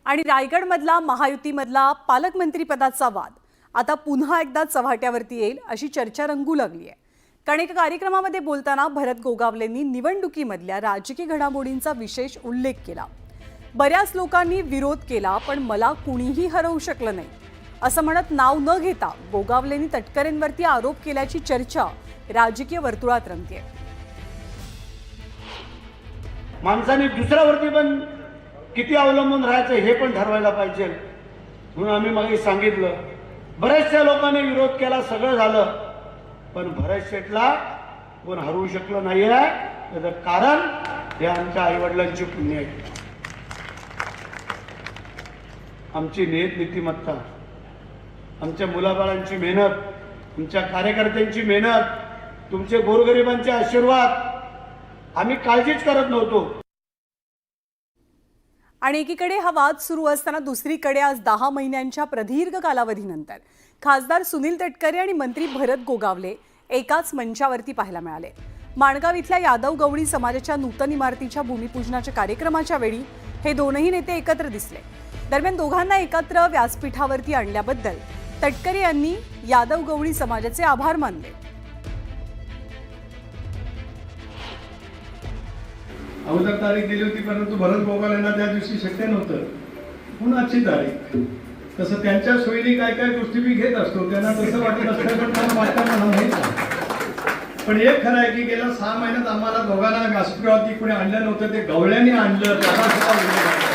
आणि रायगडमधला महायुतीमधला पालकमंत्रीपदाचा वाद आता पुन्हा एकदा चव्हाट्यावरती येईल अशी चर्चा रंगू लागली आहे। कारण एका कार्यक्रमामध्ये बोलताना भरत गोगावलेंनी निवडणुकीमधल्या राजकीय घडामोडींचा विशेष उल्लेख केला। बऱ्याच लोकांनी विरोध केला पण मला कुणीही हरवू शकलं नाही असं म्हणत नाव न घेता गोगावलेंनी तटकरेंवरती आरोप केल्याची चर्चा राजकीय वर्तुळात रंगते। माणसाने दुसऱ्यावरती पण किती अवलंबून राहायचं हे पण ठरवायला पाहिजे। म्हणून आम्ही मागे सांगितलं, बऱ्याचशा लोकांनी विरोध केला, सगळं झालं, पण भरत शेठला कोण हरवू शकलं नाहीये। त्याचं कारण हे आमच्या आईवडिलांची पुण्य आहे, आमची नियत नीतिमत्ता, आमच्या मुलाबाळांची मेहनत, तुमच्या कार्यकर्त्यांची मेहनत, तुमचे गोरगरिबांचे आशीर्वाद आम्ही काळजीच करत नव्हतो। आणि एकीकडे हा वाद सुरू असताना दुसरीकडे आज 10 महिन्यांच्या प्रदीर्घ कालावधीनंतर खासदार सुनील तटकरे आणि मंत्री भरत गोगावले एकाच मंचावरती पाहायला मिळाले। माणगाव इथल्या यादव गवळी समाजाच्या नूतन इमारतीच्या भूमिपूजनाच्या कार्यक्रमाच्या वेळी हे दोनही नेते एकत्र दिसले। दरम्यान दोघांना एकत्र व्यासपीठावरती आणल्याबद्दल तटकरे यांनी यादव गवळी समाजाचे आभार मानले। अगोदर तारीख दिली होती, परंतु भरत गोगावलेंना त्या दिवशी शक्य नव्हतं, पुन्हा आजची तारीख। तसं त्यांच्या सोयीने काय काय गोष्टी मी घेत असतो, त्यांना तसं वाटत असल्याचं मला वाटतं माहीत नाही। पण एक खरं आहे की गेल्या 6 महिन्यात आम्हाला दोघांना व्यासपीठावरती कोणी आणलं नव्हतं, ते गवळ्यांनी आणलं, त्याला सुद्धा